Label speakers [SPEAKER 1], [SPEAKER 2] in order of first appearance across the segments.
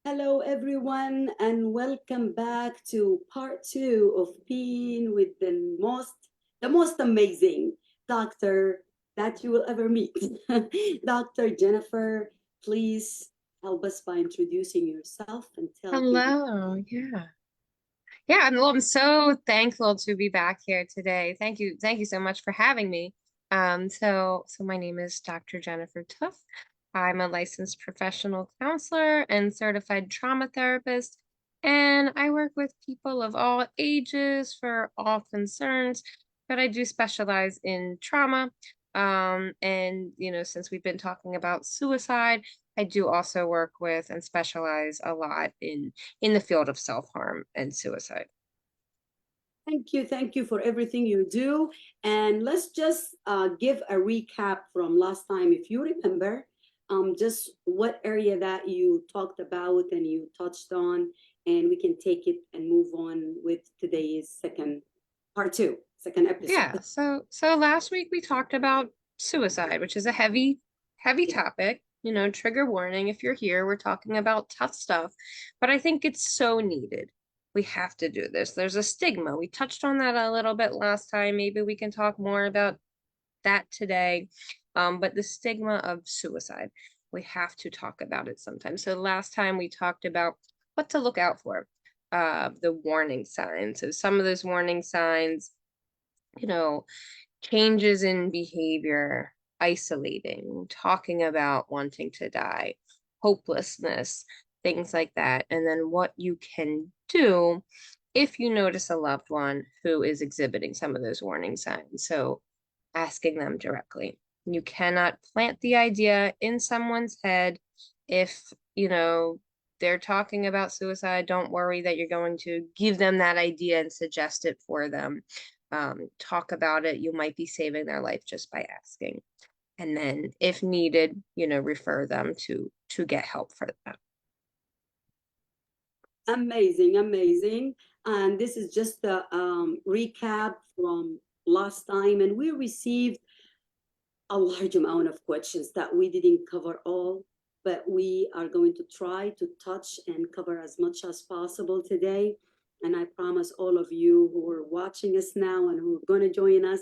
[SPEAKER 1] Hello, everyone, and welcome back to part two of being with the most amazing doctor that you will ever meet. Dr. Jennifer, please help us by introducing yourself and tell people.
[SPEAKER 2] Hello. Yeah. Yeah, I'm so thankful to be back here today. Thank you. Thank you so much for having me. So my name is Dr. Jennifer Toof. I'm a licensed professional counselor and certified trauma therapist, and I work with people of all ages for all concerns, but I do specialize in trauma. And since we've been talking about suicide, I do also work with and specialize a lot in the field of self-harm and suicide.
[SPEAKER 1] Thank you for everything you do. And let's just give a recap from last time, if you remember, just what area that you talked about and you touched on, and we can take it and move on with today's second part two, second episode.
[SPEAKER 2] Yeah, so last week we talked about suicide, which is a heavy topic. Trigger warning if you're here, we're talking about tough stuff, but I think it's so needed. We have to do this. There's a stigma. We touched on that a little bit last time. Maybe we can talk more about that today. But the stigma of suicide, we have to talk about it sometimes. So last time we talked about what to look out for, the warning signs. So some of those warning signs, you know, changes in behavior, isolating, talking about wanting to die, hopelessness, things like that. And then what you can do if you notice a loved one who is exhibiting some of those warning signs. So asking them directly. You cannot plant the idea in someone's head if, they're talking about suicide. Don't worry that you're going to give them that idea and suggest it for them. Talk about it. You might be saving their life just by asking. And then if needed, refer them to get help for that.
[SPEAKER 1] Amazing, amazing. And this is just a recap from last time, and we received a large amount of questions that we didn't cover all, but we are going to try to touch and cover as much as possible today. And I promise all of you who are watching us now and who are going to join us,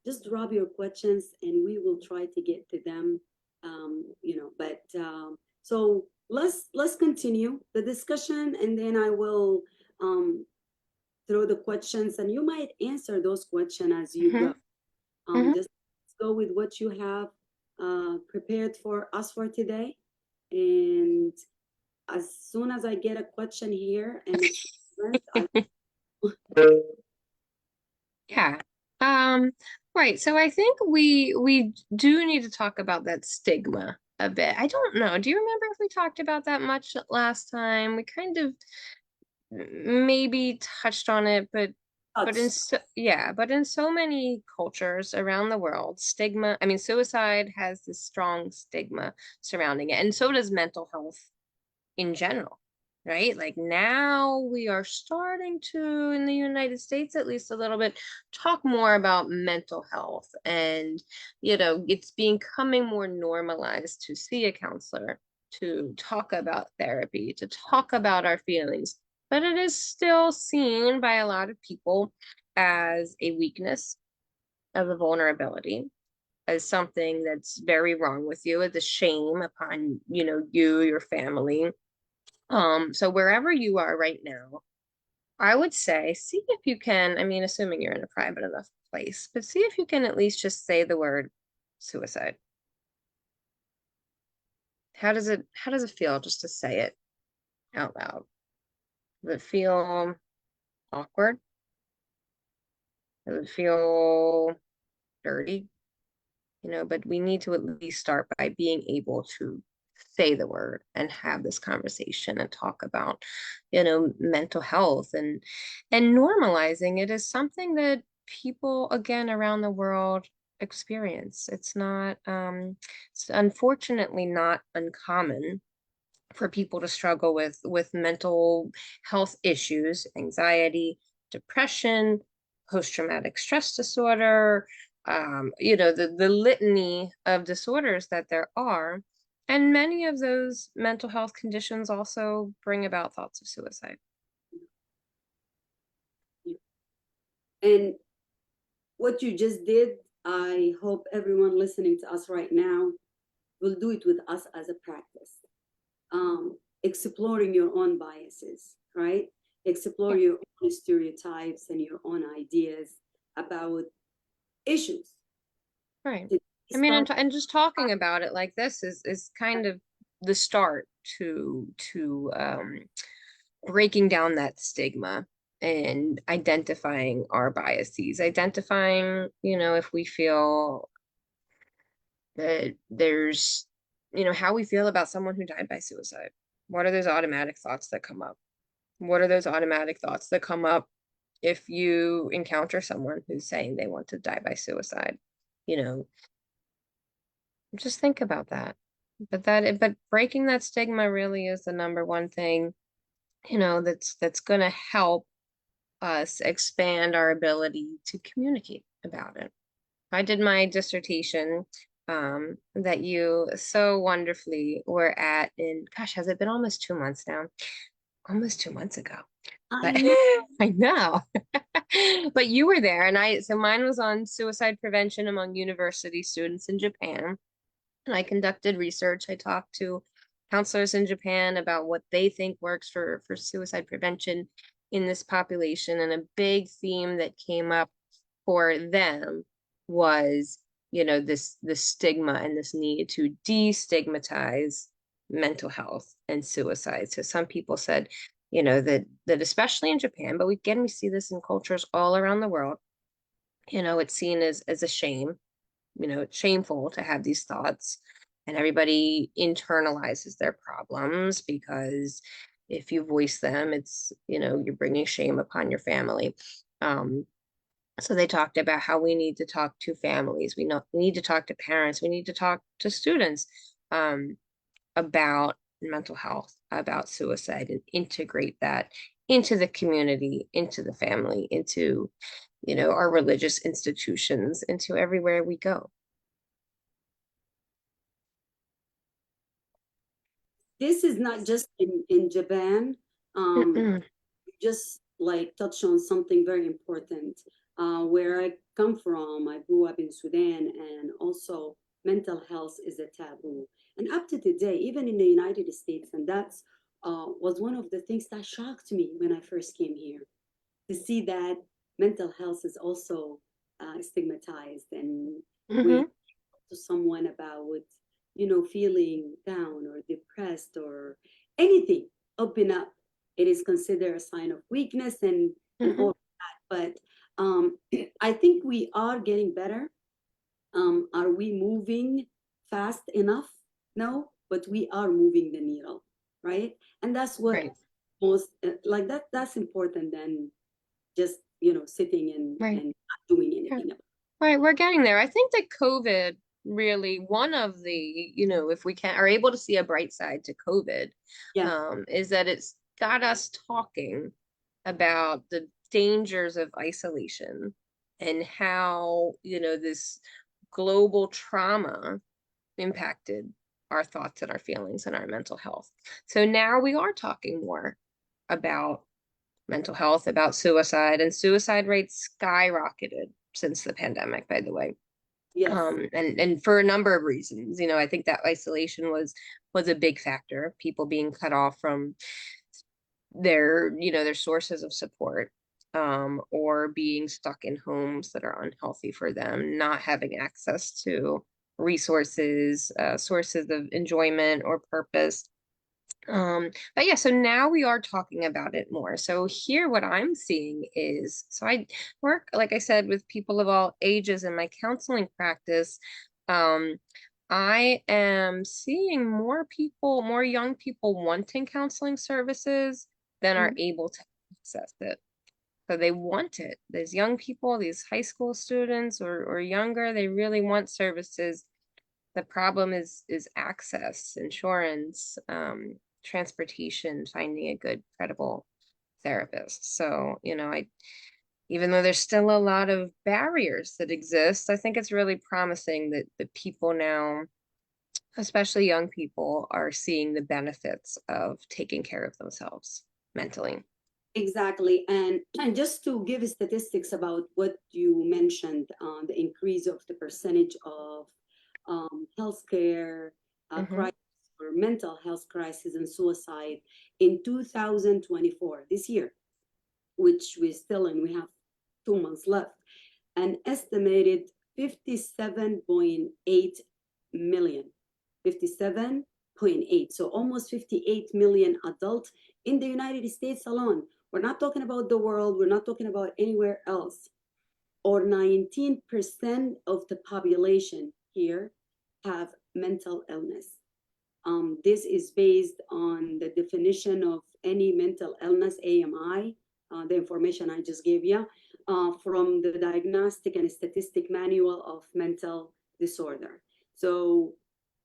[SPEAKER 1] just drop your questions and we will try to get to them. So let's continue the discussion, and then I will um, throw the questions, and you might answer those questions as you
[SPEAKER 2] Hmm.
[SPEAKER 1] go.
[SPEAKER 2] Hmm.
[SPEAKER 1] Just go with what you have prepared for us for today. And as soon as I get a question here and it's relevant, I
[SPEAKER 2] Yeah. Um, right. So I think we do need to talk about that stigma a bit. I don't know. Do you remember if we talked about that much last time? We kind of maybe touched on it, but
[SPEAKER 1] touch.
[SPEAKER 2] but in so many cultures around the world, stigma, I mean, suicide has this strong stigma surrounding it, and so does mental health in general, right? Like now we are starting to, in the United States at least a little bit, talk more about mental health. And, it's becoming more normalized to see a counselor, to talk about therapy, to talk about our feelings. But it is still seen by a lot of people as a weakness, as a vulnerability, as something that's very wrong with you, as a shame upon, you, your family. So wherever you are right now, I would say see if you can, I mean, assuming you're in a private enough place, but see if you can at least just say the word suicide. How does it feel just to say it out loud? Does it feel awkward? Does it feel dirty? But we need to at least start by being able to say the word and have this conversation and talk about, mental health and normalizing it is something that people again around the world experience. It's unfortunately not uncommon for people to struggle with mental health issues, anxiety, depression, post-traumatic stress disorder, the litany of disorders that there are. And many of those mental health conditions also bring about thoughts of suicide.
[SPEAKER 1] And what you just did, I hope everyone listening to us right now will do it with us as a practice. Exploring your own biases, right? Explore
[SPEAKER 2] Yeah,
[SPEAKER 1] your own stereotypes and your own ideas about issues.
[SPEAKER 2] right.
[SPEAKER 1] Did
[SPEAKER 2] I mean,
[SPEAKER 1] start?
[SPEAKER 2] and just talking about it like this is kind of the start to breaking down that stigma and identifying our biases, identifying, if we feel that there's, how we feel about someone who died by suicide. What are those automatic thoughts that come up? What are those automatic thoughts that come up if you encounter someone who's saying they want to die by suicide? You know, just think about that. But breaking that stigma really is the number one thing, that's gonna help us expand our ability to communicate about it. I did my dissertation that you so wonderfully were at in, gosh, has it been almost 2 months now? Almost 2 months ago. But
[SPEAKER 1] I know.
[SPEAKER 2] I know. But you were there, and so mine was on suicide prevention among university students in Japan. And I conducted research. I talked to counselors in Japan about what they think works for suicide prevention in this population. And a big theme that came up for them was, this stigma and this need to destigmatize mental health and suicide. So some people said, that especially in Japan, but we see this in cultures all around the world, it's seen as a shame. It's shameful to have these thoughts, and everybody internalizes their problems because if you voice them, it's, you're bringing shame upon your family. Um, so they talked about how we need to talk to families. We need to talk to parents. We need to talk to students about mental health, about suicide, and integrate that into the community, into the family, into, our religious institutions, into everywhere we go.
[SPEAKER 1] This is not just in Japan.
[SPEAKER 2] Mm-mm.
[SPEAKER 1] Just like touch on something very important. Where I come from, I grew up in Sudan, and also mental health is a taboo. And up to today, even in the United States, and that's was one of the things that shocked me when I first came here to see that mental health is also stigmatized. And when you
[SPEAKER 2] Mm-hmm.
[SPEAKER 1] talk to someone about, feeling down or depressed or anything, open up, it is considered a sign of weakness and
[SPEAKER 2] Mm-hmm.
[SPEAKER 1] all that. But I think we are getting better. Are we moving fast enough? No, but we are moving the needle, right? And that's what
[SPEAKER 2] Right.
[SPEAKER 1] most like that's important than just sitting
[SPEAKER 2] Right.
[SPEAKER 1] and not doing
[SPEAKER 2] Yeah.
[SPEAKER 1] anything about
[SPEAKER 2] Right. We're getting there. I think that COVID really, one of the, if we are able to see a bright side to COVID,
[SPEAKER 1] it. Yeah.
[SPEAKER 2] is that it's got us talking about the dangers of isolation and how, this global trauma impacted our thoughts and our feelings and our mental health. So now we are talking more about mental health, about suicide, and suicide rates skyrocketed since the pandemic, by the way.
[SPEAKER 1] Yes.
[SPEAKER 2] And for a number of reasons, I think that isolation was a big factor, people being cut off from their sources of support, or being stuck in homes that are unhealthy for them, not having access to resources, sources of enjoyment or purpose. But yeah, so now we are talking about it more. So here, what I'm seeing is, so I work, like I said, with people of all ages in my counseling practice. Um, I am seeing more people, more young people wanting counseling services than are
[SPEAKER 1] Mhm.
[SPEAKER 2] able to access it. So they want it. These young people, these high school students or younger, they really want services. The problem is access, insurance, transportation, finding a good, credible therapist. So, even though there's still a lot of barriers that exist, I think it's really promising that the people now Especially young people are seeing the benefits of taking care of themselves mentally.
[SPEAKER 1] Exactly. And just to give statistics about what you mentioned, the increase of the percentage of healthcare
[SPEAKER 2] Hmm.
[SPEAKER 1] crisis or mental health crisis and suicide in 2024, this year, which we're still in, we have 2 months left, an estimated 57.8 million. 57.8. So almost 58 million adults in the United States alone. We're not talking about the world, we're not talking about anywhere else. Or 19% of the population here have mental illness. This is based on the definition of any mental illness, AMI, the information I just gave you, from the Diagnostic and Statistic Manual of Mental Disorder. So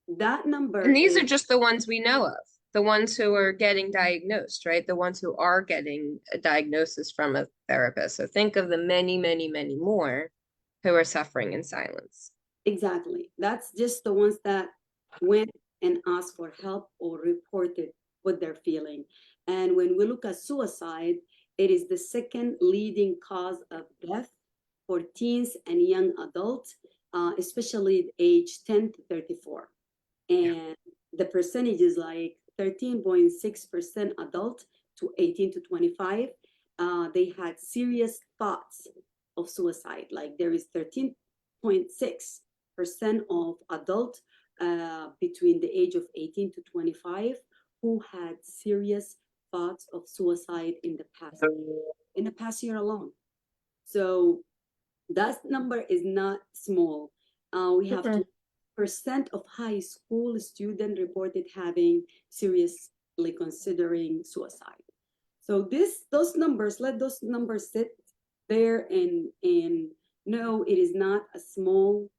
[SPEAKER 1] that number
[SPEAKER 2] And these are
[SPEAKER 1] is
[SPEAKER 2] just the ones we know of, the ones who are getting diagnosed, right? The ones who are getting a diagnosis from a therapist. So think of the many, many, many more who are suffering in silence.
[SPEAKER 1] exactly, that's just the ones that went and asked for help or reported what they're feeling. And when we look at suicide, it is the second leading cause of death for teens and young adults, especially age 10 to 34.
[SPEAKER 2] Yeah.
[SPEAKER 1] And the percentage is like 13.6% adult to 18 to 25. They had serious thoughts of suicide. Like there is 13.6% of adult between the age of 18 to 25 who had serious thoughts of suicide in the past year alone. So that number is not small. We have
[SPEAKER 2] Mhm.
[SPEAKER 1] 20% of high school students reported having seriously considering suicide. So those numbers, let those numbers sit there and no, it is not a small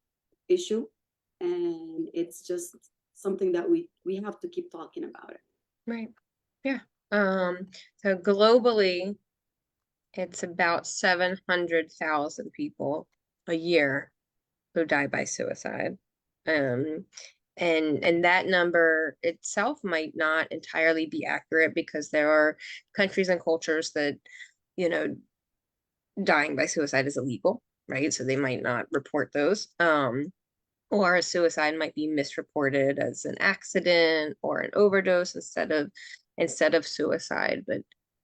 [SPEAKER 1] issue, and it's just something that we have to keep talking about it.
[SPEAKER 2] Right. Yeah. So globally, it's about 700,000 people a year who die by suicide. Um, and that number itself might not entirely be accurate because there are countries and cultures that, you know, dying by suicide is illegal, right? So they might not report those. Or a suicide might be misreported as an accident or an overdose instead of suicide.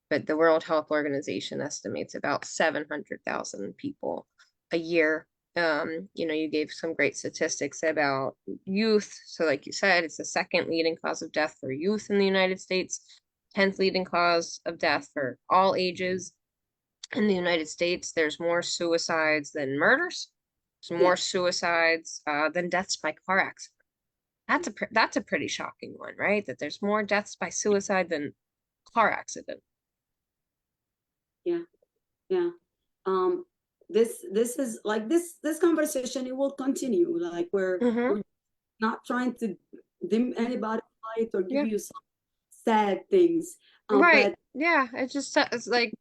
[SPEAKER 2] But the World Health Organization estimates about 700,000 people a year. You gave some great statistics about youth. So, like you said, it's the second leading cause of death for youth in the United States, 10th leading cause of death for all ages in the United States. There's more suicides than murders. There's more
[SPEAKER 1] Yes,
[SPEAKER 2] suicides than deaths by car accident. That's a pretty shocking one, right? That there's more deaths by suicide than car accident.
[SPEAKER 1] yeah, yeah. Um, this is like this conversation. It will continue. Like
[SPEAKER 2] Mm-hmm.
[SPEAKER 1] we're not trying to dim anybody's light or give
[SPEAKER 2] Yeah.
[SPEAKER 1] you some sad things.
[SPEAKER 2] Right.
[SPEAKER 1] But
[SPEAKER 2] Yeah. It's like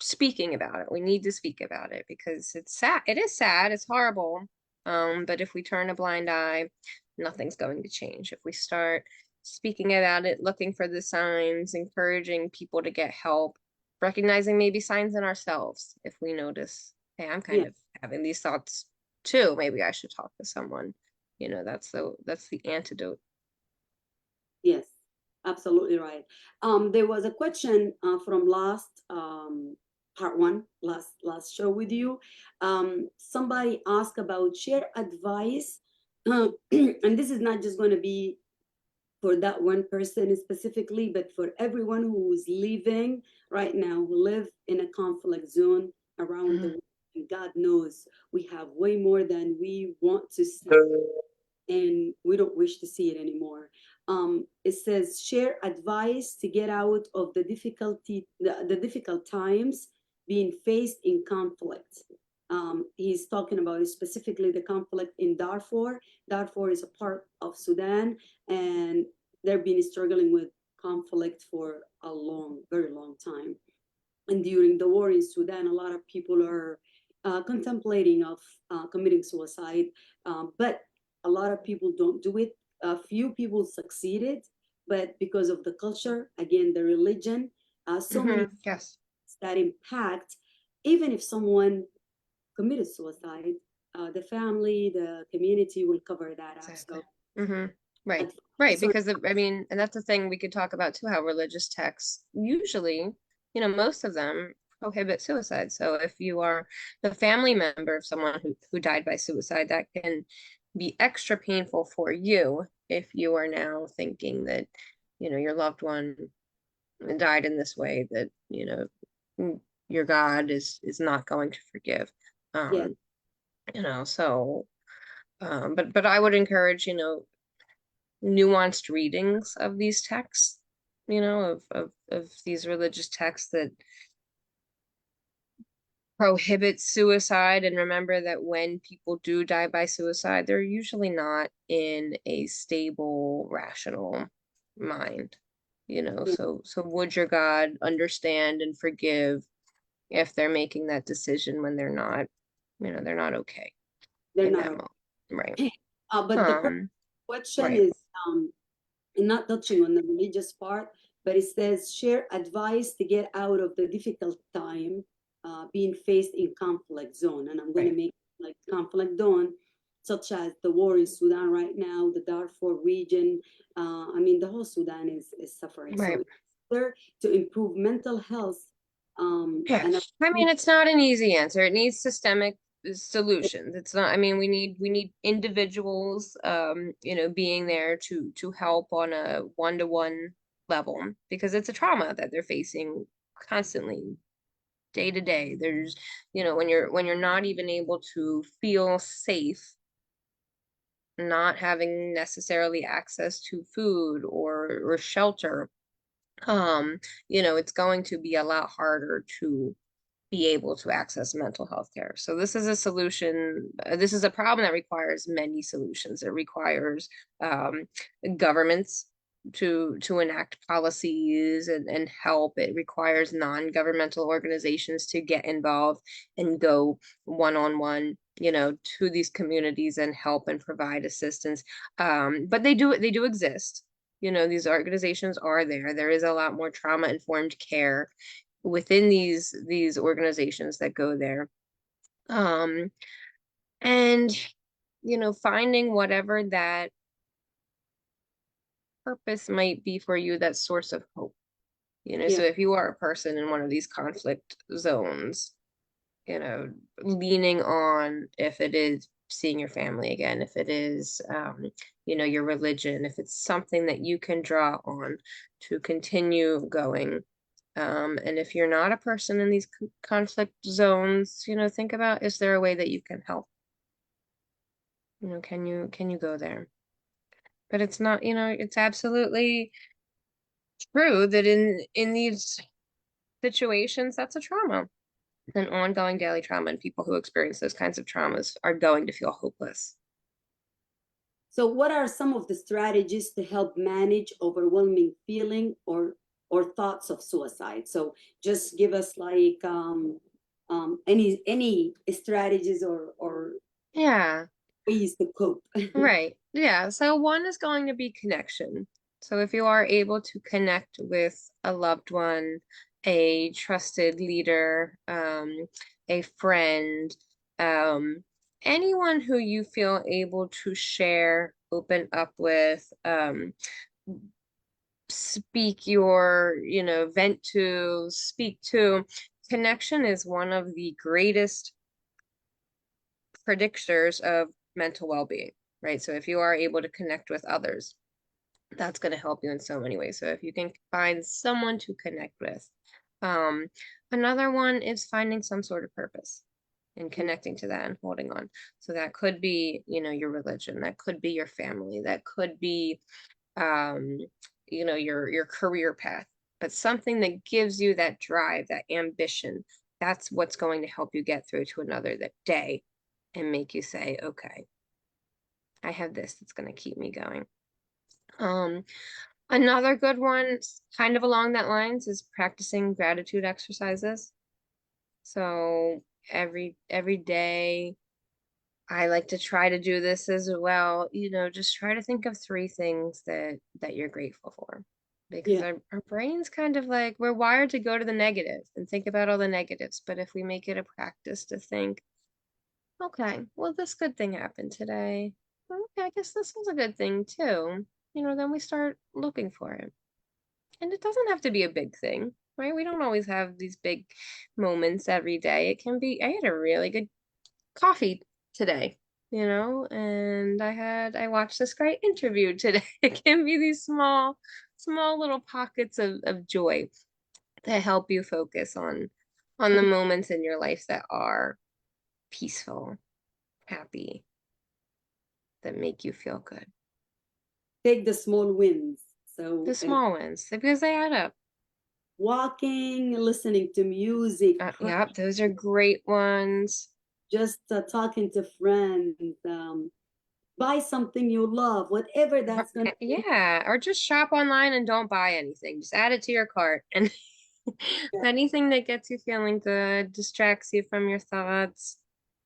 [SPEAKER 2] speaking about it. We need to speak about it because it's sad. It is sad. It's horrible. But if we turn a blind eye, nothing's going to change. If we start speaking about it, looking for the signs, encouraging people to get help, recognizing maybe signs in ourselves. If we notice, hey, I'm kind
[SPEAKER 1] yeah,
[SPEAKER 2] of having these thoughts too, maybe I should talk to someone. That's the antidote.
[SPEAKER 1] yes, absolutely right. There was a question from last part one, last show with you. Somebody asked about share advice, and this is not just going to be for that one person specifically, but for everyone who is living right now, who live in a conflict zone around the
[SPEAKER 2] Mhm.
[SPEAKER 1] world. And God knows we have way more than we want to see, and we don't wish to see it anymore. It says share advice to get out of the difficult times being faced in conflict. He's talking about specifically the conflict in Darfur. Darfur is a part of Sudan, and they've been struggling with conflict for a very long time. And during the war in Sudan, a lot of people are contemplating of committing suicide, but a lot of people don't do it a few people succeeded, but because of the culture, again, the religion, so many
[SPEAKER 2] Yes,
[SPEAKER 1] that impact, even if someone committed suicide, the family, the community will cover that up.
[SPEAKER 2] exactly.
[SPEAKER 1] So,
[SPEAKER 2] hmm Right. Right.
[SPEAKER 1] advice on
[SPEAKER 2] Because I mean, and that's the thing we could talk about too, how religious texts usually, most of them prohibit suicide. So if you are the family member of someone who died by suicide, that can be extra painful for you if you are now thinking that, your loved one died in this way that, your God is not going to forgive.
[SPEAKER 1] yeah,
[SPEAKER 2] Um, so but I would encourage, nuanced readings of these texts, of these religious texts that prohibit suicide. And remember that when people do die by suicide, they're usually not in a stable, rational mind.
[SPEAKER 1] yeah,
[SPEAKER 2] So would your God understand and forgive if they're making that decision when they're not okay
[SPEAKER 1] they're
[SPEAKER 2] in
[SPEAKER 1] not
[SPEAKER 2] that
[SPEAKER 1] okay.
[SPEAKER 2] moment. Right.
[SPEAKER 1] But the
[SPEAKER 2] Um,
[SPEAKER 1] question
[SPEAKER 2] right.
[SPEAKER 1] is, not touching on the religious part, but it says share advice to get out of the difficult time being faced in conflict zone. And I'm going to
[SPEAKER 2] Right.
[SPEAKER 1] make like conflict zone, such as the war in Sudan right now, the Darfur region. I mean, the whole Sudan is suffering. So
[SPEAKER 2] Right.
[SPEAKER 1] it's there to improve mental health.
[SPEAKER 2] Yeah.
[SPEAKER 1] And
[SPEAKER 2] I mean, it's not an easy answer. It needs systemic solutions. It's not, I mean, we need individuals being there to help on a one-to-one level because it's a trauma that they're facing constantly, day to day. There's, when you're not even able to feel safe, not having necessarily access to food or shelter, it's going to be a lot harder to be able to access mental health care. So this is a solution. This is a problem that requires many solutions. It requires um, governments to enact policies and help. It requires non-governmental organizations to get involved and go one-on-one, to these communities and help and provide assistance. But they do exist. These organizations are there. There is a lot more trauma-informed care within these organizations that go there. Um, and finding whatever that purpose might be for you, that source of hope.
[SPEAKER 1] yeah,
[SPEAKER 2] So if you are a person in one of these conflict zones, you know, leaning on, if it is seeing your family again, if it is your religion, if it's something that you can draw on to continue going. And if you're not a person in these conflict zones, think about, is there a way that you can help? Can you go there? But it's not, it's absolutely true that in these situations, that's a trauma, an ongoing daily trauma, and people who experience those kinds of traumas are going to feel hopeless.
[SPEAKER 1] so what are some of the strategies to help manage overwhelming feeling or thoughts of suicide? So just give us like any strategies or
[SPEAKER 2] Yeah.
[SPEAKER 1] ways to cope.
[SPEAKER 2] Right. Yeah. So one is going to be connection. So if you are able to connect with a loved one, a trusted leader, a friend, anyone who you feel able to share, open up with, speak your, vent to, speak to. Connection is one of the greatest predictors of mental well-being, right? So if you are able to connect with others, that's going to help you in so many ways. So if you can find someone to connect with, um, another one is finding some sort of purpose and connecting to that and holding on. So that could be, your religion, that could be your family, that could be, um, your career path, but something that gives you that drive, that ambition. That's what's going to help you get through to another that day and make you say, okay, I have this that's going to keep me going. Um, Another good one, kind of along that lines, is practicing gratitude exercises. So every day, I like to try to do this as well. Just try to think of three things that you're grateful for. Because
[SPEAKER 1] Yeah.
[SPEAKER 2] our brain's kind of like we're wired to go to the negative and think about all the negatives. But if we make it a practice to think, okay, well, this good thing happened today. Okay, I guess this was a good thing too. Then we start looking for it. And it doesn't have to be a big thing, right? We don't always have these big moments every day. It can be, I had a really good coffee today, and I watched this great interview today. It can be these small little pockets of joy that help you focus on the moments in your life that are peaceful, happy, that make you feel good.
[SPEAKER 1] Take the small wins.
[SPEAKER 2] The
[SPEAKER 1] So
[SPEAKER 2] small ones, because they add up.
[SPEAKER 1] walking, listening to music,
[SPEAKER 2] Yep, those are great ones.
[SPEAKER 1] just talking to friends, buy something you love, whatever that's going to be.
[SPEAKER 2] Yeah, or just shop online and don't buy anything. Just add it to your cart. And anything that gets you feeling good, distracts you from your thoughts.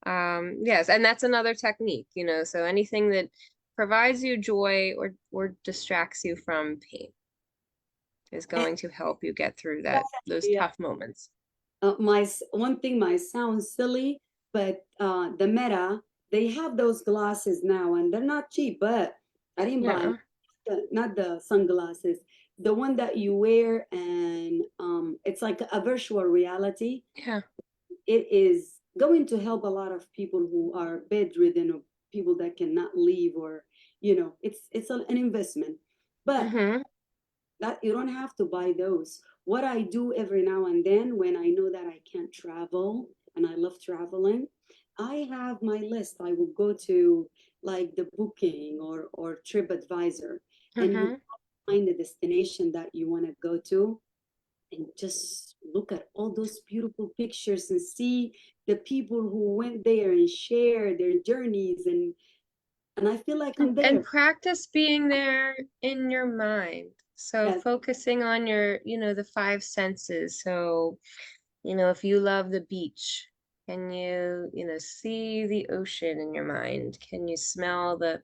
[SPEAKER 2] Yes, and that's another technique, so anything that provides you joy or distracts you from pain is
[SPEAKER 1] And
[SPEAKER 2] going to help you get through
[SPEAKER 1] that's
[SPEAKER 2] those
[SPEAKER 1] actually,
[SPEAKER 2] tough moments.
[SPEAKER 1] one thing might sound silly, but the Meta, they have those glasses now, and they're not cheap, but I didn't buy
[SPEAKER 2] Yeah.
[SPEAKER 1] not the sunglasses, the one that you wear, and it's like a virtual reality.
[SPEAKER 2] Yeah.
[SPEAKER 1] It is going to help a lot of people who are bedridden or people that cannot leave, or it's an investment. But
[SPEAKER 2] Mm-hmm.
[SPEAKER 1] that you don't have to buy those. What I do every now and then when I know that I can't travel, and I love traveling, I have my list. I will go to like the booking or trip advisor, and you
[SPEAKER 2] Mm-hmm.
[SPEAKER 1] find the destination that you want to go to, and just look at all those beautiful pictures and see the people who went there and share their journeys, and I feel like I'm
[SPEAKER 2] And
[SPEAKER 1] there.
[SPEAKER 2] practice being there in your mind. So
[SPEAKER 1] Yes.
[SPEAKER 2] focusing on your, the five senses. So, if you love the beach, can you, see the ocean in your mind? Can you smell the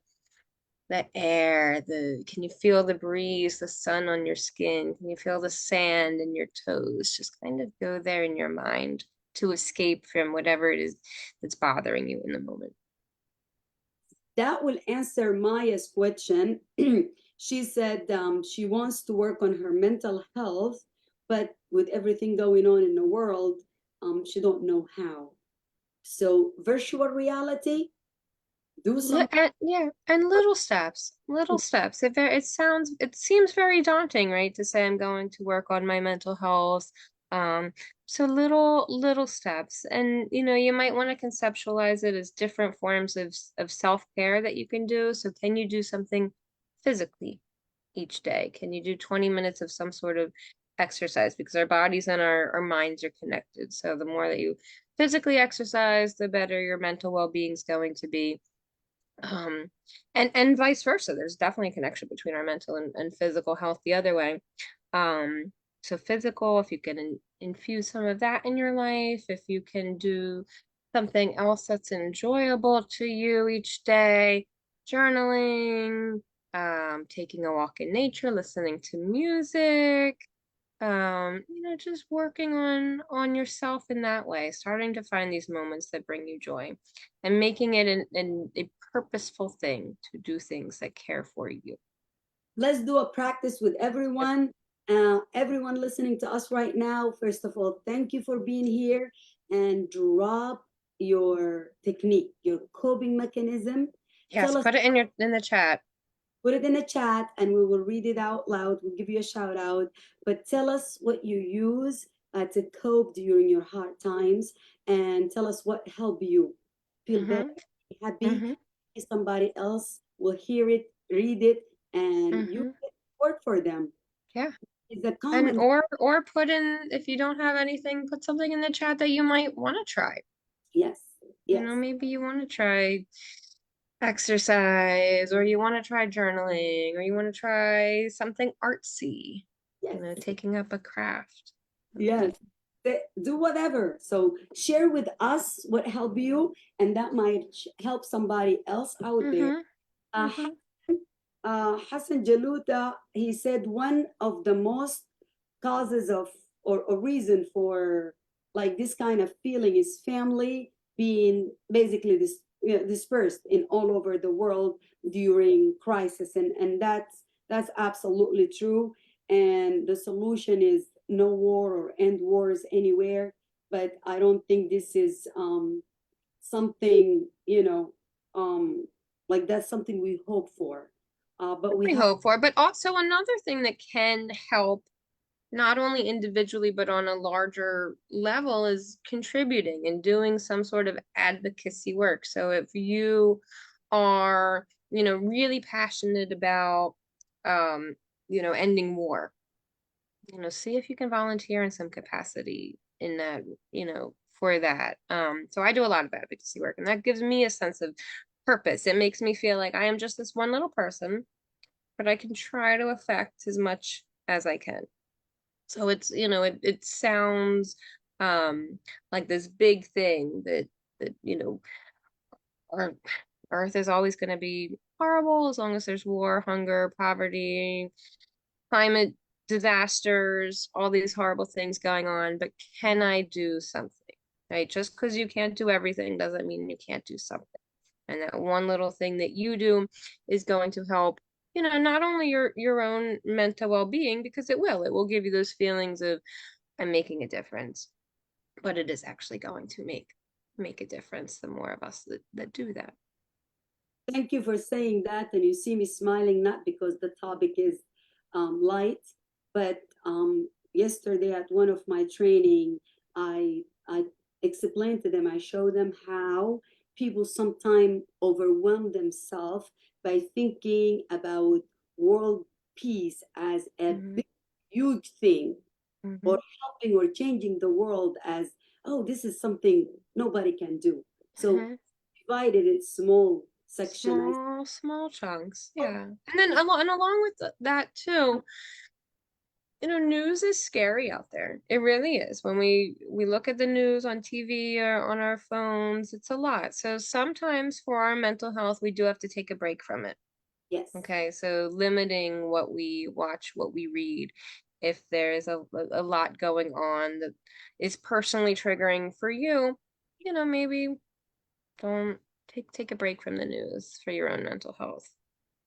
[SPEAKER 2] air? Can you feel the breeze, the sun on your skin? Can you feel the sand in your toes? Just kind of go there in your mind to escape from whatever it is that's bothering you in the moment.
[SPEAKER 1] That will answer Maya's question. She said she wants to work on her mental health, but with everything going on in the world, she don't know how. So virtual reality, do some.
[SPEAKER 2] Yeah, and little steps, little steps. It seems very daunting, right, to say I'm going to work on my mental health. Um, so little steps, and you might want to conceptualize it as different forms of self-care that you can do. So can you do something physically each day? Can you do 20 minutes of some sort of exercise? Because our bodies and our minds are connected. So the more that you physically exercise, the better your mental well-being is going to be, um and vice versa. There's definitely a connection between our mental and physical health the other way. So physical, if you can infuse some of that in your life, if you can do something else that's enjoyable to you each day, journaling, taking a walk in nature, listening to music, just working on yourself in that way, starting to find these moments that bring you joy and making it a purposeful thing to do things that care for you.
[SPEAKER 1] Let's do a practice with everyone. Everyone listening to us right now, first of all, thank you for being here, and drop your technique, your coping mechanism.
[SPEAKER 2] Yes,
[SPEAKER 1] Tell us,
[SPEAKER 2] put it in the chat.
[SPEAKER 1] put it in the chat, and we will read it out loud. We'll give you a shout out. But tell us what you use to cope during your hard times, and tell us what helped you feel better,
[SPEAKER 2] Mm-hmm.
[SPEAKER 1] happy.
[SPEAKER 2] Mm-hmm.
[SPEAKER 1] Somebody else will hear it, read it, and you
[SPEAKER 2] Mm-hmm.
[SPEAKER 1] get work for them.
[SPEAKER 2] Yeah.
[SPEAKER 1] It's a
[SPEAKER 2] And
[SPEAKER 1] common.
[SPEAKER 2] or put in, if you don't have anything, put something in the chat that you might want to try.
[SPEAKER 1] Yes, yes,
[SPEAKER 2] Maybe you want to try exercise, or you want to try journaling, or you want to try something artsy,
[SPEAKER 1] yes,
[SPEAKER 2] taking up a craft.
[SPEAKER 1] yes. do whatever. So share with us what helped you, and that might help somebody else out there.
[SPEAKER 2] Mm-hmm.
[SPEAKER 1] Uh,
[SPEAKER 2] Mm-hmm.
[SPEAKER 1] Hassan Jaluta, he said one of the most causes of or reason for like this kind of feeling is family being basically dispersed in all over the world during crisis, and that's absolutely true. And the solution is no war or end wars anywhere. But I don't think this is something, like that's something we hope for. But we
[SPEAKER 2] We
[SPEAKER 1] have.
[SPEAKER 2] hope for, but also another thing that can help not only individually but on a larger level is contributing and doing some sort of advocacy work. So if you are, really passionate about, um, ending war, see if you can volunteer in some capacity in that, for that. So I do a lot of advocacy work, and that gives me a sense of purpose. It makes me feel like I am just this one little person, but I can try to affect as much as I can. So it's, it sounds like this big thing that, our Earth is always going to be horrible as long as there's war, hunger, poverty, climate disasters, all these horrible things going on. But can I do something? Right? Just because you can't do everything doesn't mean you can't do something. And that one little thing that you do is going to help, not only your own mental well-being, because it will give you those feelings of I'm making a difference, but it is actually going to make a difference the more of us that do that.
[SPEAKER 1] Thank you for saying that. And you see me smiling, not because the topic is light, but yesterday at one of my training, I explained to them, I showed them how people sometimes overwhelm themselves by thinking about world peace as a
[SPEAKER 2] Mm-hmm.
[SPEAKER 1] big, huge thing,
[SPEAKER 2] Mm-hmm.
[SPEAKER 1] or helping or changing the world as, oh, this is something nobody can do. So
[SPEAKER 2] Mm-hmm.
[SPEAKER 1] divided it small section. I
[SPEAKER 2] Small chunks, yeah. And then along with that too, news is scary out there. It really is. When we look at the news on TV or on our phones, it's a lot. So sometimes for our mental health, we do have to take a break from it.
[SPEAKER 1] yes,
[SPEAKER 2] Okay, so limiting what we watch, what we read. If there's a lot going on that is personally triggering for you, maybe don't take a break from the news for your own mental health.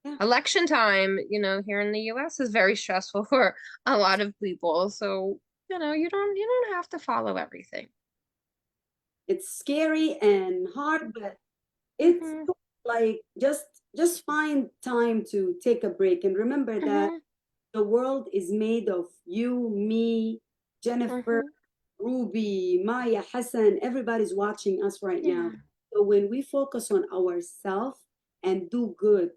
[SPEAKER 1] yeah,
[SPEAKER 2] Election time, here in the US is very stressful for a lot of people. So, you don't have to follow everything.
[SPEAKER 1] it's scary and hard, but it's
[SPEAKER 2] Mm-hmm.
[SPEAKER 1] like just find time to take a break and remember that
[SPEAKER 2] Mm-hmm.
[SPEAKER 1] the world is made of you, me, Jennifer,
[SPEAKER 2] Mm-hmm.
[SPEAKER 1] Ruby, Maya, Hassan. Everybody's watching us right now.
[SPEAKER 2] Yeah.
[SPEAKER 1] So when we focus on ourselves and do good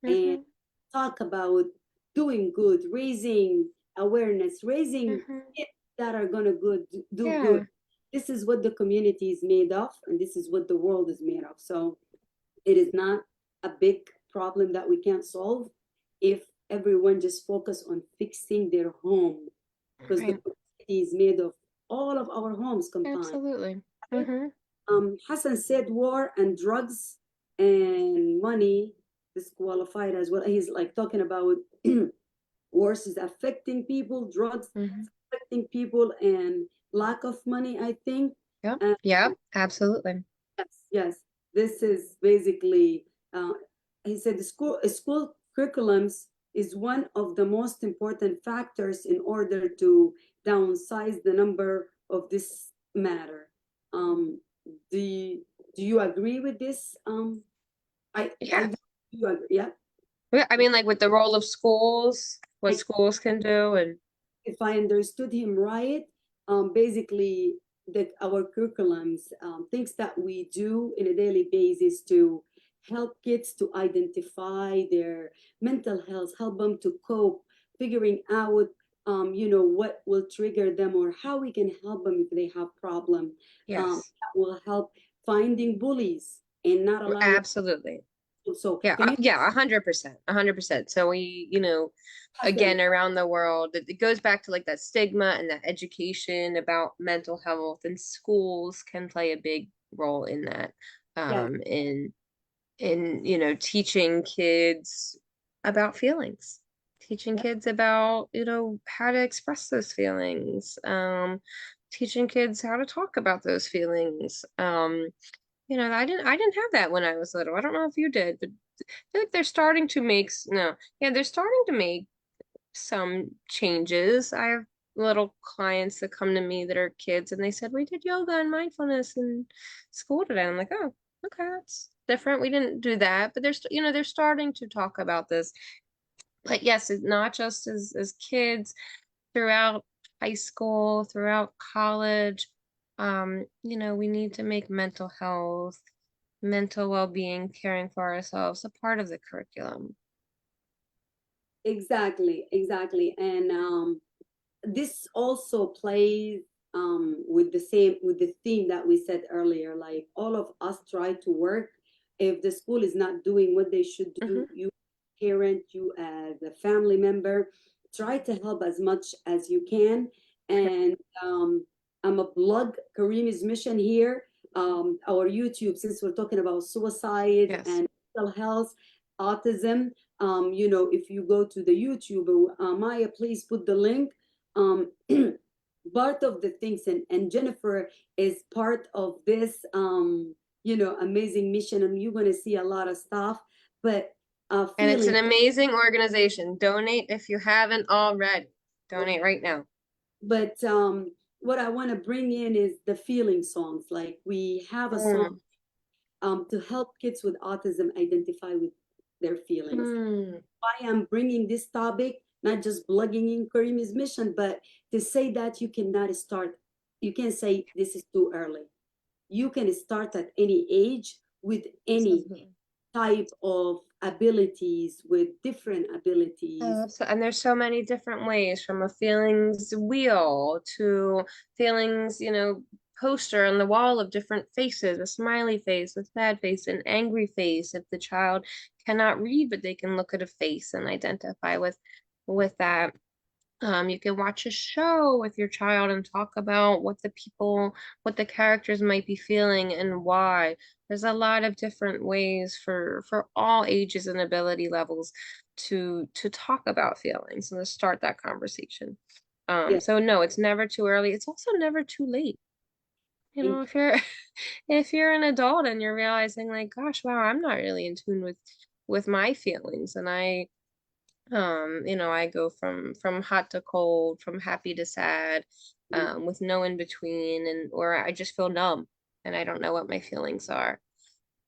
[SPEAKER 1] and
[SPEAKER 2] Mm-hmm.
[SPEAKER 1] talk about doing good, raising awareness, raising
[SPEAKER 2] Mm-hmm.
[SPEAKER 1] kids that are gonna do good.
[SPEAKER 2] Yeah.
[SPEAKER 1] This is what the community is made of, and this is what the world is made of. So it is not a big problem that we can't solve if everyone just focus on fixing their home, because the
[SPEAKER 2] Right.
[SPEAKER 1] community is made of all of our homes combined.
[SPEAKER 2] Absolutely.
[SPEAKER 1] Right?
[SPEAKER 2] Mm-hmm.
[SPEAKER 1] Hassan said war and drugs and money disqualified as well. He's like talking about wars is affecting people, drugs
[SPEAKER 2] Mm-hmm.
[SPEAKER 1] affecting people, and lack of money, I think.
[SPEAKER 2] Yep.
[SPEAKER 1] And
[SPEAKER 2] Yep. Absolutely.
[SPEAKER 1] yes, yes, this is basically, uh, he said the school curriculums is one of the most important factors in order to downsize the number of this matter. Um, do you, do you agree with this? I
[SPEAKER 2] Yeah.
[SPEAKER 1] do you agree? Yeah.
[SPEAKER 2] Yeah, I mean, like with the role of schools, what
[SPEAKER 1] I
[SPEAKER 2] schools can do, and
[SPEAKER 1] if I understood him right, basically that our curriculums, things that we do in a daily basis to help kids to identify their mental health, help them to cope, figuring out, what will trigger them or how we can help them if they have problem.
[SPEAKER 2] yes,
[SPEAKER 1] That will help finding bullies and not allowing
[SPEAKER 2] absolutely.
[SPEAKER 1] So
[SPEAKER 2] Yeah,
[SPEAKER 1] can you
[SPEAKER 2] yeah, 100%, 100%. So we,
[SPEAKER 1] pass them?
[SPEAKER 2] again, around the world, it goes back to like that stigma and that education about mental health, and schools can play a big role in that,
[SPEAKER 1] Yes,
[SPEAKER 2] in teaching kids about feelings, teaching
[SPEAKER 1] yes,
[SPEAKER 2] kids about, how to express those feelings, teaching kids how to talk about those feelings. I didn't have that when I was little. I don't know if you did, but I feel like they're starting to make no, yeah, they're starting to make some changes. I have little clients that come to me that are kids, and they said we did yoga and mindfulness in school today. I'm like, oh, okay, that's different. We didn't do that, but they're starting to talk about this. But yes, it's not just as kids, throughout high school, throughout college. We need to make mental health, mental well-being, caring for ourselves a part of the curriculum.
[SPEAKER 1] exactly, exactly. And this also plays with the theme that we said earlier. Like all of us try to work. If the school is not doing what they should
[SPEAKER 2] Hmm.
[SPEAKER 1] do, you parent, you as a family member, try to help as much as you can. And I'm a plug Kareem's mission here. Our YouTube, since we're talking about suicide
[SPEAKER 2] Yes.
[SPEAKER 1] and mental health, autism. If you go to the YouTube, Maya, please put the link. um, Part of the things, and Jennifer is part of this, amazing mission, and you're going to see a lot of stuff. But
[SPEAKER 2] And it's
[SPEAKER 1] feeling,
[SPEAKER 2] an amazing organization. Donate if you haven't already. Donate right now.
[SPEAKER 1] but what I want to bring in is the feeling songs. Like we have a song
[SPEAKER 2] Mm.
[SPEAKER 1] to help kids with autism identify with their feelings.
[SPEAKER 2] Mm.
[SPEAKER 1] Why I'm bringing this topic, not just plugging in Kareem's mission, but to say that you can say this is too early. You can start at any age with any
[SPEAKER 2] Absolutely.
[SPEAKER 1] type of abilities, with different abilities.
[SPEAKER 2] And there's so many different ways, from a feelings wheel to feelings, poster on the wall of different faces, a smiley face, a sad face, an angry face. If the child cannot read, but they can look at a face and identify with that. You can watch a show with your child and talk about what the characters might be feeling and why. There's a lot of different ways for all ages and ability levels to talk about feelings and to start that conversation.
[SPEAKER 1] Yes,
[SPEAKER 2] So no, it's never too early. It's also never too late.
[SPEAKER 1] thank
[SPEAKER 2] If you're if you're an adult and you're realizing like, gosh, wow, I'm not really in tune with my feelings, and I go from hot to cold, from happy to sad,
[SPEAKER 1] you.
[SPEAKER 2] with no in between, and or I just feel numb and I don't know what my feelings are.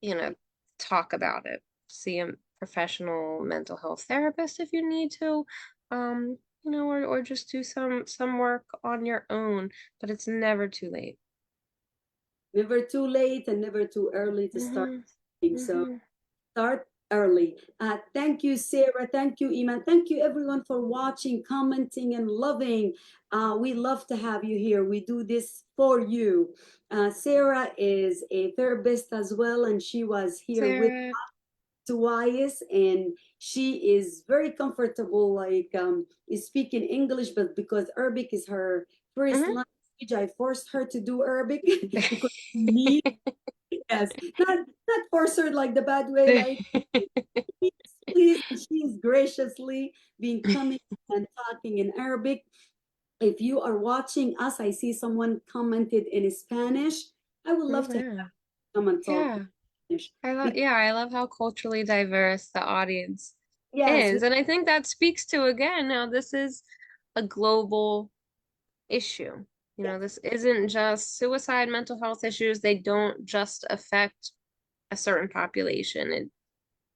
[SPEAKER 2] You know, talk about it. See a professional mental health therapist if you need to, or just do some work on your own. But it's never too late.
[SPEAKER 1] Never too late and never too early to start.
[SPEAKER 2] Hmm.
[SPEAKER 1] So
[SPEAKER 2] Hmm.
[SPEAKER 1] start early. Thank you, Sarah. Thank you, Iman. Thank you, everyone, for watching, commenting, and loving. We love to have you here. We do this for you. Sarah is a therapist as well, and she was here with
[SPEAKER 2] Sarah.
[SPEAKER 1] twice, and she is very comfortable, like is speaking English, but because Arabic is her first
[SPEAKER 2] Hmm.
[SPEAKER 1] language, I forced her to do Arabic because me, yes, not force her like the bad way, like please, please. And she is graciously been coming and talking in Arabic. If you are watching us, I see someone commented in Spanish. I would
[SPEAKER 2] Oh
[SPEAKER 1] love to
[SPEAKER 2] yeah.
[SPEAKER 1] come and talk
[SPEAKER 2] Yeah.
[SPEAKER 1] in Spanish.
[SPEAKER 2] I love how culturally diverse the audience
[SPEAKER 1] Yes,
[SPEAKER 2] is. And I think that speaks to, again, now this is a global issue.
[SPEAKER 1] yes,
[SPEAKER 2] This isn't just suicide, mental health issues. They don't just affect a certain population.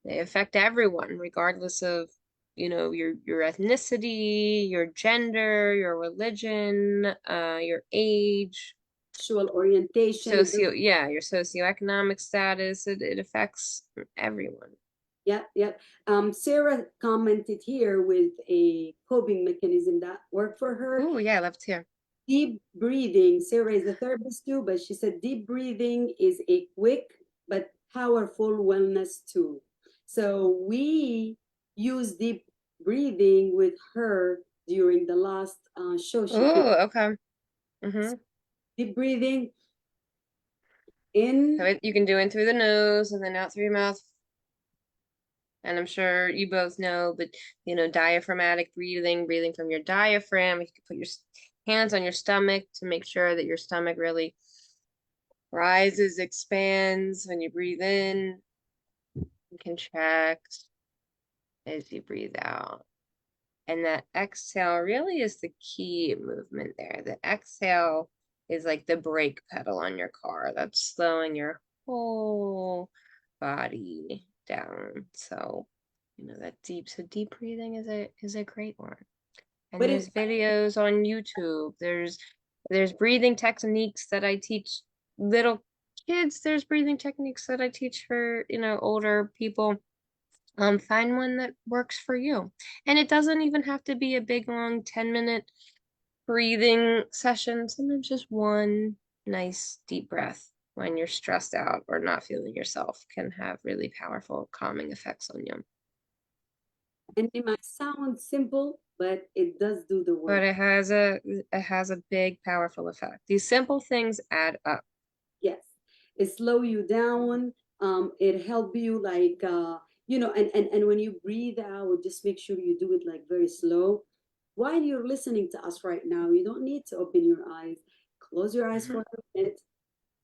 [SPEAKER 2] They affect everyone, regardless of, your ethnicity, your gender, your religion, your age,
[SPEAKER 1] sexual orientation. It does.
[SPEAKER 2] your socioeconomic status. It affects everyone.
[SPEAKER 1] Yeah, yeah. Sarah commented here with a coping mechanism that worked for her.
[SPEAKER 2] Oh, yeah, I love to hear.
[SPEAKER 1] Deep breathing. Sarah is a therapist too, but she said deep breathing is a quick but powerful wellness tool. So we use deep breathing with her during the last show. She came.
[SPEAKER 2] Oh, okay. Mm-hmm.
[SPEAKER 1] Deep breathing in.
[SPEAKER 2] So you can do in through the nose and then out through your mouth. And I'm sure you both know, but diaphragmatic breathing, breathing from your diaphragm. You can put your hands on your stomach to make sure that your stomach really rises, expands when you breathe in, and contracts as you breathe out. And that exhale really is the key movement there. The exhale is like the brake pedal on your car that's slowing your whole body down. So, so deep breathing is a great one. And
[SPEAKER 1] But it's
[SPEAKER 2] there's videos on YouTube. There's breathing techniques that I teach little kids. There's breathing techniques that I teach for, older people. Find one that works for you. And it doesn't even have to be a big, long 10-minute breathing session. Sometimes just one nice deep breath when you're stressed out or not feeling yourself can have really powerful calming effects on you.
[SPEAKER 1] and it might sound simple, but it does do the
[SPEAKER 2] But
[SPEAKER 1] work.
[SPEAKER 2] it has a big, powerful effect. These simple things add up.
[SPEAKER 1] Yes, it slow you down. It help you like and when you breathe out, just make sure you do it like very slow. While you're listening to us right now, you don't need to open your eyes. Close your eyes
[SPEAKER 2] Mhm.
[SPEAKER 1] for a minute.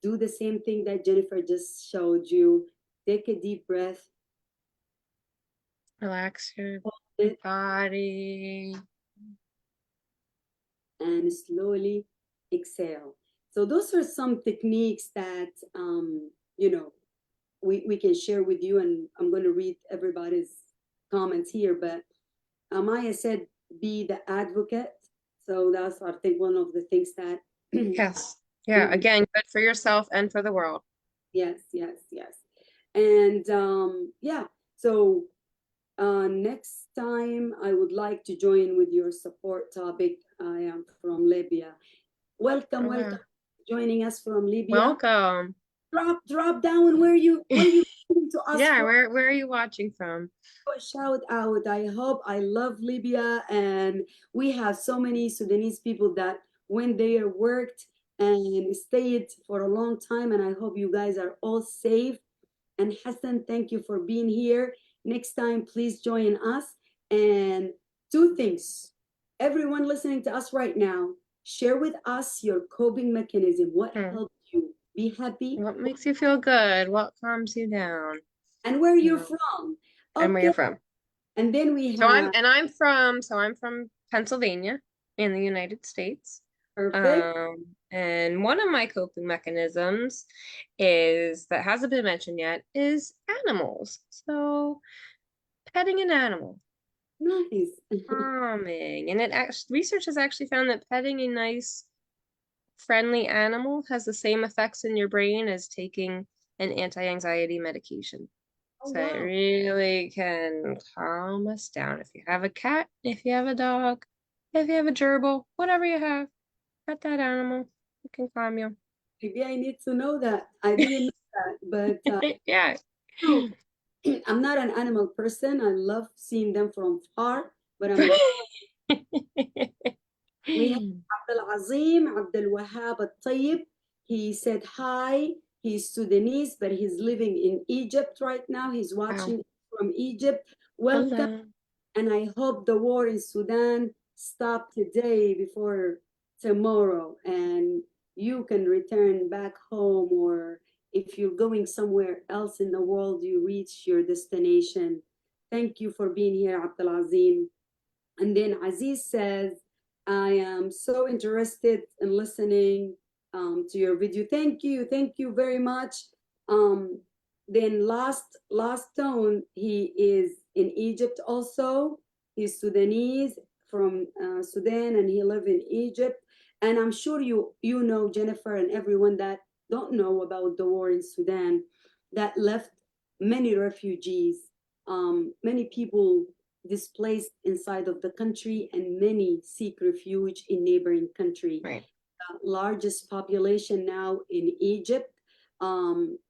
[SPEAKER 1] Do the same thing that Jennifer just showed you. Take a deep breath.
[SPEAKER 2] Relax your
[SPEAKER 1] Hold it
[SPEAKER 2] body.
[SPEAKER 1] and slowly exhale. So those are some techniques that we can share with you, and I'm going to read everybody's comments here. But Maya said, "Be the advocate." So that's I think one of the things that.
[SPEAKER 2] Yes. Yeah. Again, good for yourself and for the world.
[SPEAKER 1] Yes, yes, yes, and yeah. So next time, I would like to join with your support topic. I am from Libya. Welcome,
[SPEAKER 2] Oh,
[SPEAKER 1] welcome,
[SPEAKER 2] wow.
[SPEAKER 1] joining us from Libya.
[SPEAKER 2] Welcome.
[SPEAKER 1] Drop down where you listening to us
[SPEAKER 2] Yeah,
[SPEAKER 1] from.
[SPEAKER 2] where are you watching from?
[SPEAKER 1] A shout out. I hope I love Libya, and we have so many Sudanese people that went there, worked, and stayed for a long time. And I hope you guys are all safe. And Hassan, thank you for being here. Next time, please join us. And two things. Everyone listening to us right now, share with us your coping mechanism. What
[SPEAKER 2] Hmm.
[SPEAKER 1] helped you be happy
[SPEAKER 2] What makes you feel good? What calms you down?
[SPEAKER 1] and where you're
[SPEAKER 2] Hmm.
[SPEAKER 1] from.
[SPEAKER 2] And where you're
[SPEAKER 1] Okay.
[SPEAKER 2] from.
[SPEAKER 1] And then we
[SPEAKER 2] So I'm
[SPEAKER 1] have
[SPEAKER 2] and I'm from Pennsylvania in the United States.
[SPEAKER 1] perfect.
[SPEAKER 2] And one of my coping mechanisms is that hasn't been mentioned yet is animals. So petting an animal,
[SPEAKER 1] Nice.
[SPEAKER 2] calming, and research has actually found that petting a nice, friendly animal has the same effects in your brain as taking an anti-anxiety medication.
[SPEAKER 1] Oh,
[SPEAKER 2] So it
[SPEAKER 1] wow.
[SPEAKER 2] really can calm us down. If you have a cat, if you have a dog, if you have a gerbil, whatever you have, pet that animal. It can calm you.
[SPEAKER 1] Maybe I need to know that. I didn't know that, but
[SPEAKER 2] Yeah.
[SPEAKER 1] no, I'm not an animal person. I love seeing them from far, but I'm a we have Abdul Azim, Abdul Wahab al Tayyib. He said hi. He's Sudanese, but he's living in Egypt right now. He's
[SPEAKER 2] Wow.
[SPEAKER 1] watching from Egypt. Welcome.
[SPEAKER 2] Hello.
[SPEAKER 1] And I hope the war in Sudan stop today before tomorrow, and you can return back home, or if you're going somewhere else in the world, you reach your destination. Thank you for being here, Abdul Azim. And then Aziz says, I am so interested in listening to your video. Thank you very much. Um, then last tone, he is in Egypt also. He's Sudanese from Sudan, and he live in Egypt. And I'm sure you know Jennifer and everyone that don't know about the war in Sudan that left many refugees, many people displaced inside of the country, and many seek refuge in neighboring country.
[SPEAKER 2] Right.
[SPEAKER 1] Largest population now in Egypt.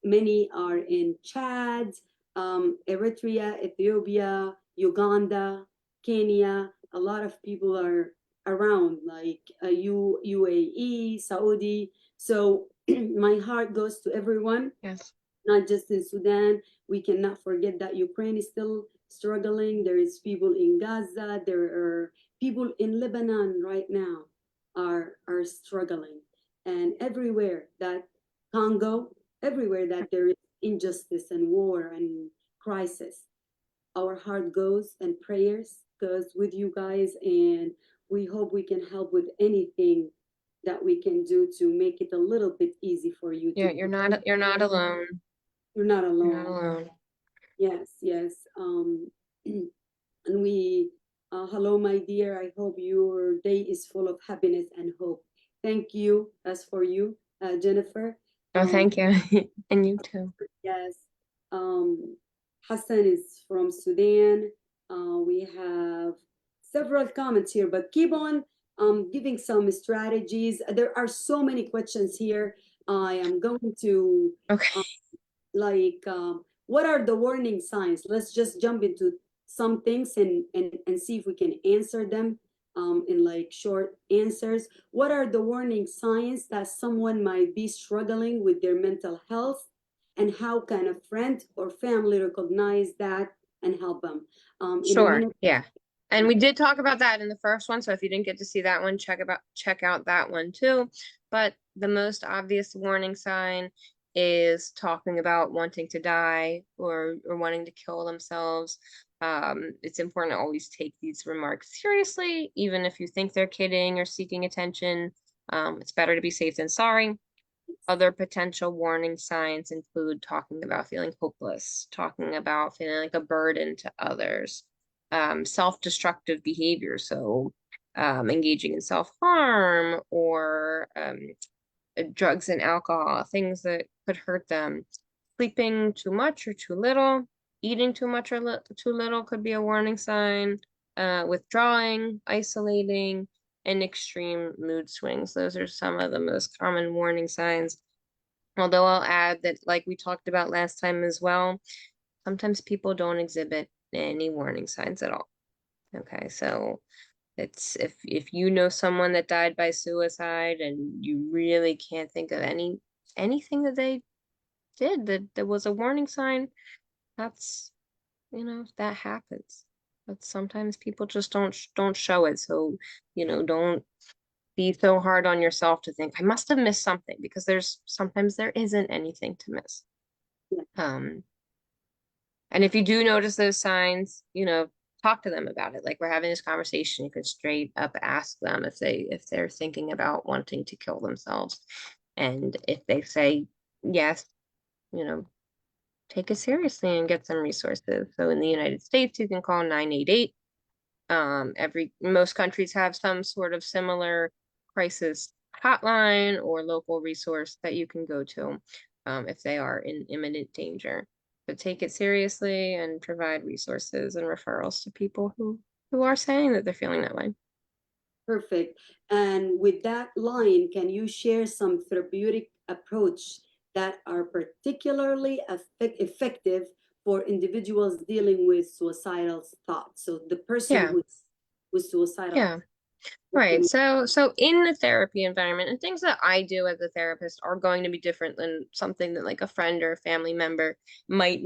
[SPEAKER 1] Many are in Chad, Eritrea, Ethiopia, Uganda, Kenya. A lot of people are around, like UAE, Saudi. So my heart goes to everyone,
[SPEAKER 2] Yes.
[SPEAKER 1] not just in Sudan. We cannot forget that Ukraine is still struggling. There is people in Gaza. There are people in Lebanon right now are struggling, and everywhere that Congo, everywhere that there is injustice and war and crisis, our heart goes and prayers goes with you guys, and we hope we can help with anything that we can do to make it a little bit easy for you
[SPEAKER 2] Yeah,
[SPEAKER 1] to.
[SPEAKER 2] you're not alone.
[SPEAKER 1] You're not
[SPEAKER 2] You're not
[SPEAKER 1] alone.
[SPEAKER 2] alone.
[SPEAKER 1] Yes, yes. And we, hello, my dear. I hope your day is full of happiness and hope. Thank you. As for you, Jennifer.
[SPEAKER 2] Oh,
[SPEAKER 1] Um,
[SPEAKER 2] thank you. And you too.
[SPEAKER 1] yes. Um, Hassan is from Sudan. We have several comments here, but keep on giving some strategies. There are so many questions here. I am going to
[SPEAKER 2] Okay.
[SPEAKER 1] like what are the warning signs? Let's just jump into some things and see if we can answer them in like short answers. What are the warning signs that someone might be struggling with their mental health, and how can a friend or family recognize that and help them? In a
[SPEAKER 2] Sure.
[SPEAKER 1] minute.
[SPEAKER 2] Yeah. And we did talk about that in the first one, so if you didn't get to see that one, check out that one too. But the most obvious warning sign is talking about wanting to die or wanting to kill themselves. It's important to always take these remarks seriously, even if you think they're kidding or seeking attention. It's better to be safe than sorry. Other potential warning signs include talking about feeling hopeless, talking about feeling like a burden to others, self-destructive behavior, so engaging in self-harm or drugs and alcohol, things that could hurt them. Sleeping too much or too little, eating too much or too little could be a warning sign. Withdrawing, isolating, and extreme mood swings. Those are some of the most common warning signs. Although I'll add that, like we talked about last time as well, sometimes people don't exhibit any warning signs at all. Okay, so it's if you know someone that died by suicide and you really can't think of anything that they did that there was a warning sign, that's that happens. But sometimes people just don't show it. So, don't be so hard on yourself to think I must have missed something because sometimes there isn't anything to miss.
[SPEAKER 1] Yeah,
[SPEAKER 2] Um, and if you do notice those signs, talk to them about it. Like we're having this conversation, you can straight up ask them if they're thinking about wanting to kill themselves. And if they say yes, you know, take it seriously and get some resources. So in the United States, you can call 988. Most countries have some sort of similar crisis hotline or local resource that you can go to if they are in imminent danger. But take it seriously and provide resources and referrals to people who are saying that they're feeling that way.
[SPEAKER 1] perfect. And with that line, can you share some therapeutic approach that are particularly effective for individuals dealing with suicidal thoughts? So the person
[SPEAKER 2] Yeah,
[SPEAKER 1] who's suicidal,
[SPEAKER 2] yeah.
[SPEAKER 1] what can
[SPEAKER 2] Right.
[SPEAKER 1] we?
[SPEAKER 2] So in the therapy environment, and things that I do as a therapist are going to be different than something that like a friend or a family member might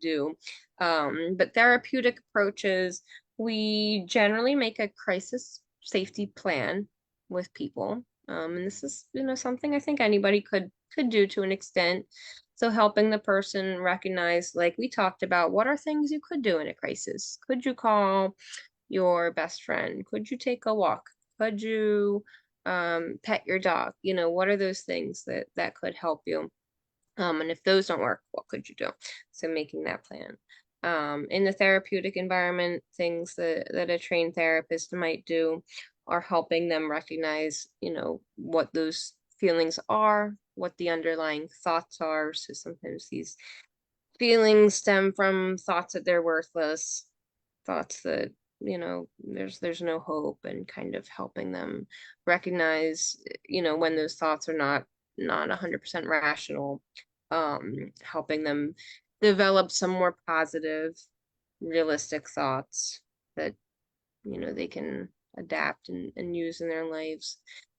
[SPEAKER 2] do. But therapeutic approaches, we generally make a crisis safety plan with people. And this is, something I think anybody could do to an extent. So helping the person recognize, like we talked about, what are things you could do in a crisis? Could you call your best friend? Could you take a walk? Could you pet your dog? What are those things that could help you? And if those don't work, what could you do? So making that plan. In the therapeutic environment, things that a trained therapist might do are helping them recognize, what those feelings are, what the underlying thoughts are. So sometimes these feelings stem from thoughts that they're worthless, thoughts that there's no hope, and kind of helping them recognize when those thoughts are not 100% rational, helping them develop some more positive, realistic thoughts that, they can adapt and use in their lives.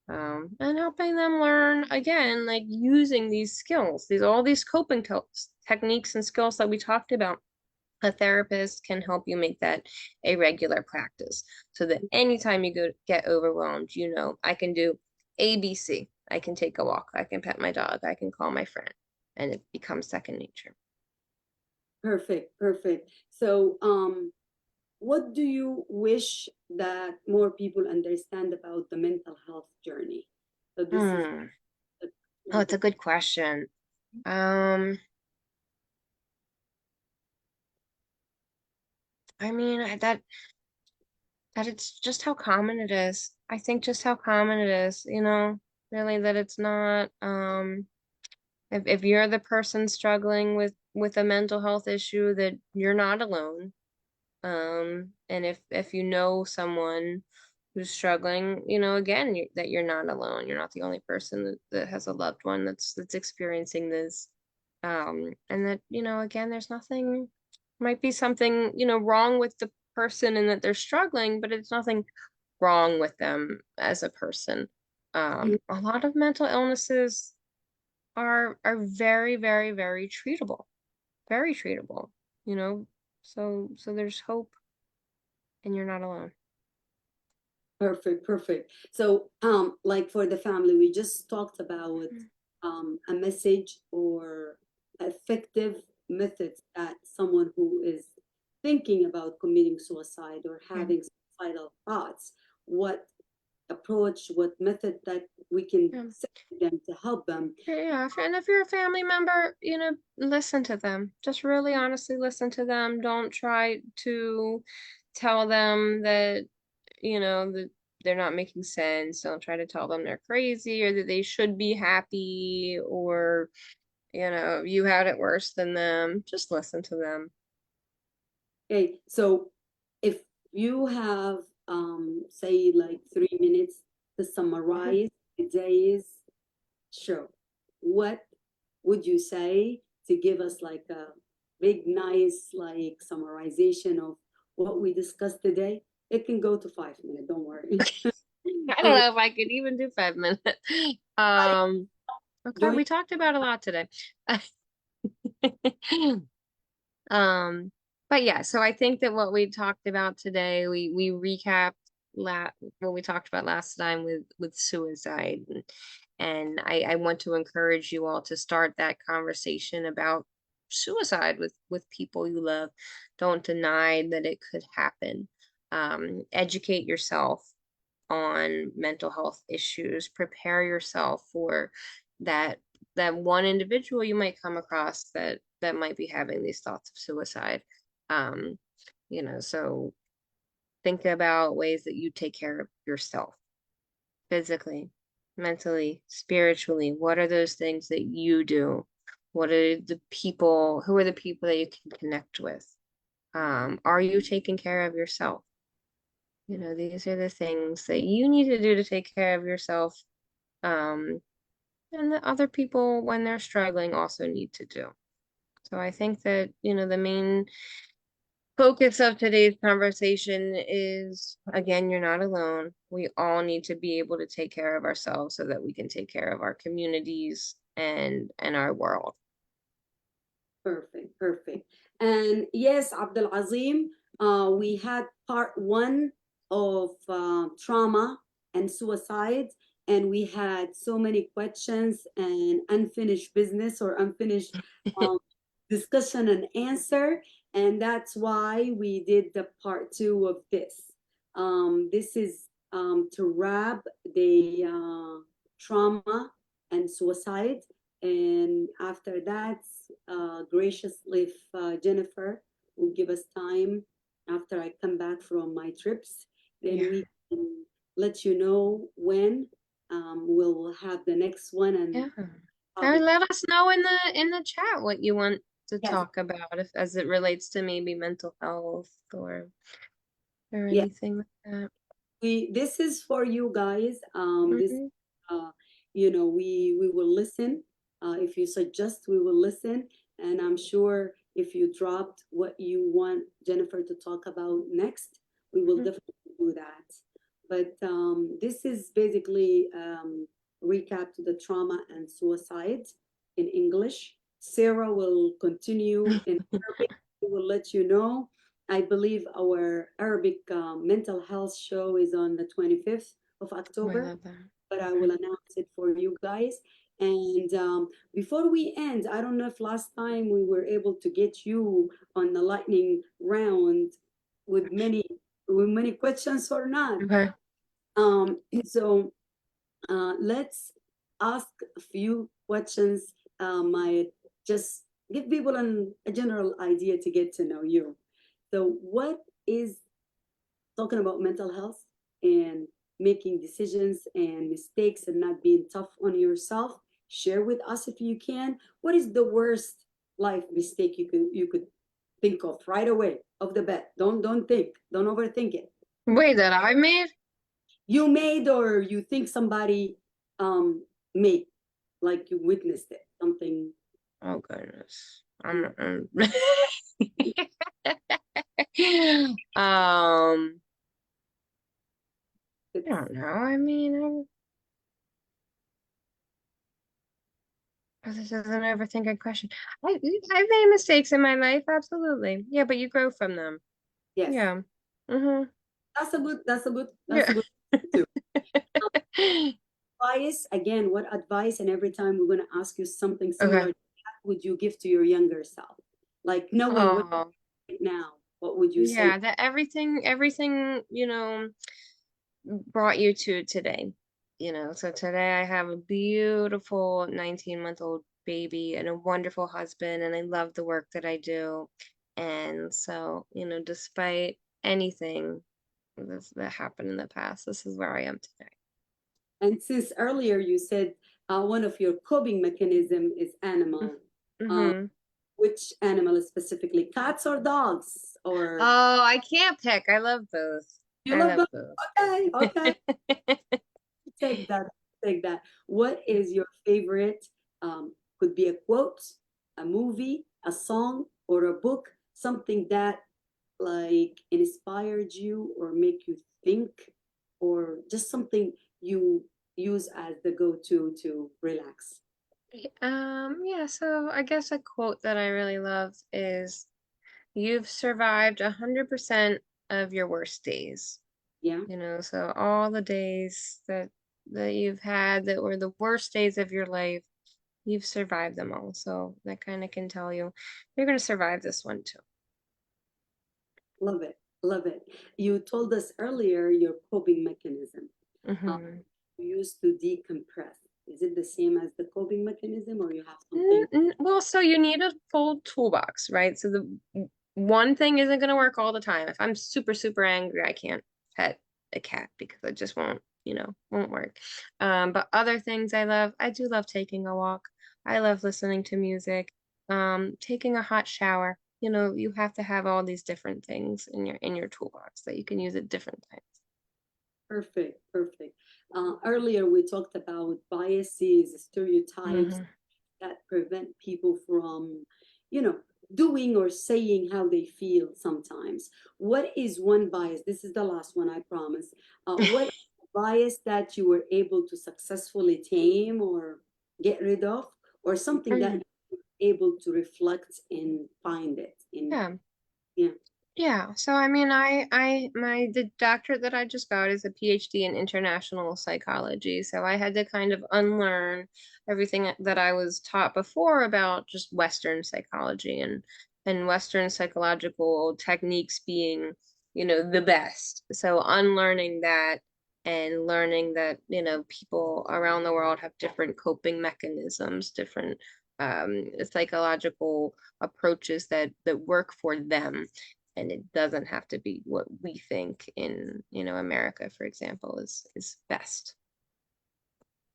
[SPEAKER 2] And helping them learn again, like using these skills, all these coping techniques and skills that we talked about. A therapist can help you make that a regular practice so that anytime you get overwhelmed, I can do ABC. I can take a walk. I can pet my dog. I can call my friend, and it becomes second nature.
[SPEAKER 1] Perfect, perfect. So, what do you wish that more people understand about the mental health journey? So this is
[SPEAKER 2] Hmm. Oh,
[SPEAKER 1] like
[SPEAKER 2] it's a good question. Um, I mean, that it's just how common it is. I think just how common it is, really that it's not if you're the person struggling with a mental health issue, that you're not alone. And if you know someone who's struggling, again, that you're not alone. You're not the only person that has a loved one that's experiencing this. And that, again, there's nothing, might be something, wrong with the person and that they're struggling, but it's nothing wrong with them as a person. A lot of mental illnesses are very, very, very treatable, very treatable, you know. So there's hope, and you're not alone.
[SPEAKER 1] perfect, perfect. So, like for the family, we just talked about a message or effective methods that someone who is thinking about committing suicide or
[SPEAKER 2] Yeah.
[SPEAKER 1] having suicidal thoughts, what approach, what method that we can
[SPEAKER 2] Yeah.
[SPEAKER 1] say to them to help them.
[SPEAKER 2] Yeah, and if you're a family member, listen to them. Just really honestly listen to them. Don't try to tell them that, that they're not making sense. Don't try to tell them they're crazy or that they should be happy or, you had it worse than them. Just listen to them.
[SPEAKER 1] Okay, so if you have, say, like 3 minutes to
[SPEAKER 2] Mhm.
[SPEAKER 1] summarize today's show, what would you say to give us like a big, nice, like summarization of what we discussed today? It can go to 5 minutes, don't worry.
[SPEAKER 2] I don't
[SPEAKER 1] Um,
[SPEAKER 2] know if I could even do 5 minutes. Um, okay,
[SPEAKER 1] join.
[SPEAKER 2] we talked about a lot today. Um, but yeah, so I think that what we talked about today, we recapped what we talked about last time with suicide, and I want to encourage you all to start that conversation about suicide with people you love. Don't deny that it could happen. Educate yourself on mental health issues. Prepare yourself for that that one individual you might come across that might be having these thoughts of suicide. Um, so think about ways that you take care of yourself physically, mentally, spiritually. What are those things that you do? Who are the people that you can connect with? Are you taking care of yourself? These are the things that you need to do to take care of yourself. Um, and that other people, when they're struggling, also need to do. So I think that, the main focus of today's conversation is, again, you're not alone. We all need to be able to take care of ourselves so that we can take care of our communities and our world.
[SPEAKER 1] Perfect, perfect. And yes, Abdul Azim, we had part 1 of trauma and suicide, and we had so many questions and unfinished business or unfinished um, discussion and answer, and that's why we did the part 2 of this. This is to wrap the trauma and suicide, and after that, graciously, if Jennifer will give us time after I come back from my trips, then
[SPEAKER 2] Yeah.
[SPEAKER 1] we can let you know when we'll have the next one and
[SPEAKER 2] Yeah. And
[SPEAKER 1] topic.
[SPEAKER 2] let us know in the chat what you want to
[SPEAKER 1] Yes,
[SPEAKER 2] talk about if as it relates to maybe mental health or
[SPEAKER 1] yes.
[SPEAKER 2] anything like that.
[SPEAKER 1] This is for you guys. This
[SPEAKER 2] Mhm.
[SPEAKER 1] uh, we will listen. If you suggest, we will listen, and I'm sure if you dropped what you want Jennifer to talk about next, we will definitely do that. But this is basically recap to the trauma and suicide in English. Sarah will continue in Arabic. We will let you know. I believe our Arabic mental health show is on the 25th of
[SPEAKER 2] Oh, I
[SPEAKER 1] October,
[SPEAKER 2] love that.
[SPEAKER 1] but I
[SPEAKER 2] Okay.
[SPEAKER 1] will announce it for you guys. And before we end, I don't know if last time we were able to get you on the lightning round with many questions or not.
[SPEAKER 2] Okay.
[SPEAKER 1] So let's ask a few questions. I just give people a general idea to get to know you. So, what is talking about mental health and making decisions and mistakes and not being tough on yourself? Share with us if you can. What is the worst life mistake you could think of right away off the bat? Don't think. Don't overthink it.
[SPEAKER 2] Wait, that I made?
[SPEAKER 1] You made or you think somebody made, like you witnessed it, something.
[SPEAKER 2] Oh goodness.
[SPEAKER 1] Mm,
[SPEAKER 2] Um, I
[SPEAKER 1] it's
[SPEAKER 2] don't know. I mean, this is an overthinking question. I've made mistakes in my life, absolutely. Yeah, but you grow from them.
[SPEAKER 1] yes.
[SPEAKER 2] Yeah. Mm-hmm.
[SPEAKER 1] That's a
[SPEAKER 2] Yeah.
[SPEAKER 1] good too. Advice again, what advice, and every time we're going to ask you something similar
[SPEAKER 2] Okay.
[SPEAKER 1] to that, would you give to your younger self, like knowing what
[SPEAKER 2] Oh,
[SPEAKER 1] right now, what would you say?
[SPEAKER 2] yeah, that everything, brought you to today. So today I have a beautiful 19-month-old baby and a wonderful husband, and I love the work that I do. And so, despite anything that happened in the past, this is where I am today.
[SPEAKER 1] And since earlier you said one of your coping mechanism is animal, uh,
[SPEAKER 2] Mm-hmm.
[SPEAKER 1] which animal specifically, cats or dogs, or
[SPEAKER 2] Oh, I can't pick. I love both.
[SPEAKER 1] you
[SPEAKER 2] I
[SPEAKER 1] love
[SPEAKER 2] love
[SPEAKER 1] them?
[SPEAKER 2] both.
[SPEAKER 1] Okay, okay. Take that. Take that. What is your favorite? Could be a quote, a movie, a song, or a book, something that like inspired you or make you think, or just something you use as the go-to to relax.
[SPEAKER 2] Yeah, so I guess a quote that I really love is you've survived 100% of your worst days.
[SPEAKER 1] Yeah,
[SPEAKER 2] So all the days that you've had that were the worst days of your life, you've survived them all. So that kind of can tell you you're going to survive this one too.
[SPEAKER 1] love it. Love it. You told us earlier your coping mechanism. Um,
[SPEAKER 2] Hmm.
[SPEAKER 1] you used to decompress. Is it the same as the coping mechanism, or you have something?
[SPEAKER 2] Well, so you need a full toolbox, right? So the one thing isn't going to work all the time. If I'm super, super angry, I can't pet a cat because it just won't work. But other things I do love taking a walk. I love listening to music, taking a hot shower. You have to have all these different things in your toolbox that you can use at different times.
[SPEAKER 1] Perfect, perfect. Earlier, we talked about biases, stereotypes
[SPEAKER 2] Hmm.
[SPEAKER 1] that prevent people from, you know, doing or saying how they feel sometimes. What is one bias? This is the last one, I promise. What bias that you were able to successfully tame or get rid of, or something that
[SPEAKER 2] Hmm.
[SPEAKER 1] you were able to reflect and find it in,
[SPEAKER 2] Yeah.
[SPEAKER 1] yeah,
[SPEAKER 2] Yeah, so I mean, the doctorate that I just got is a PhD in international psychology. So I had to kind of unlearn everything that I was taught before about just Western psychology and Western psychological techniques being, the best. So unlearning that and learning that, people around the world have different coping mechanisms, different psychological approaches that work for them, and it doesn't have to be what we think in America, for example, is best.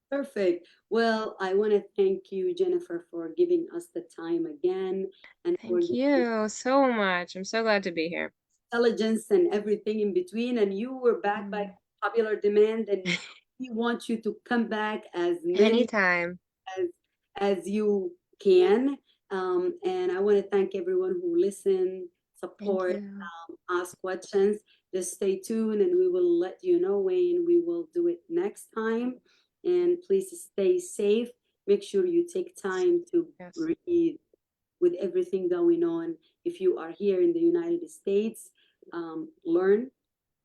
[SPEAKER 1] perfect. Well, I want to thank you, Jennifer, for giving us the time again and for
[SPEAKER 2] Thank you so much. I'm so glad to be here.
[SPEAKER 1] intelligence and everything in between. And you were back by
[SPEAKER 2] Mm.
[SPEAKER 1] popular demand, and we want you to come back as many
[SPEAKER 2] Anytime.
[SPEAKER 1] as as you can. And I want to thank everyone who listened,
[SPEAKER 2] Thank
[SPEAKER 1] support,
[SPEAKER 2] you.
[SPEAKER 1] ask questions. Just stay tuned and we will let you know when we will do it next time. And please stay safe. Make sure you take time to
[SPEAKER 2] Yes.
[SPEAKER 1] breathe with everything going on. If you are here in the United States, learn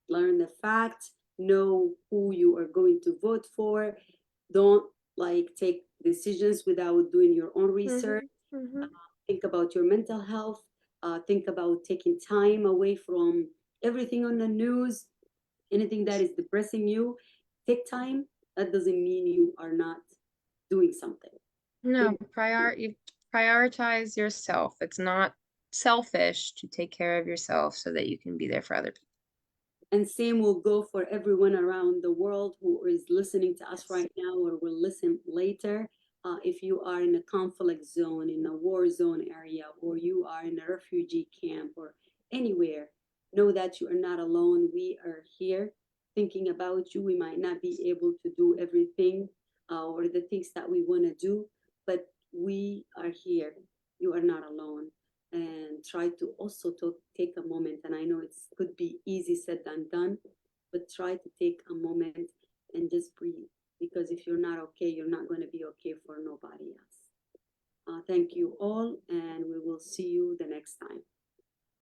[SPEAKER 1] the facts, know who you are going to vote for. Don't like take decisions without doing your own research.
[SPEAKER 2] Mm-hmm. Mm-hmm.
[SPEAKER 1] Think about your mental health. Think about taking time away from everything on the news, anything that is depressing you. Take time. That doesn't mean you are not doing something.
[SPEAKER 2] No,
[SPEAKER 1] Think
[SPEAKER 2] you prioritize yourself. It's not selfish to take care of yourself so that you can be there for other people.
[SPEAKER 1] And same will go for everyone around the world who is listening to us
[SPEAKER 2] Yes.
[SPEAKER 1] right now or will listen later. If you are in a conflict zone, in a war zone area, or you are in a refugee camp or anywhere, know that you are not alone. We are here thinking about you. We might not be able to do everything or the things that we want to do, but we are here. You are not alone. And try to also to take a moment, and I know it could be easy said than done, but try to take a moment and just breathe, because if you're not okay, you're not going to be okay for nobody else. Thank you all, and we will see you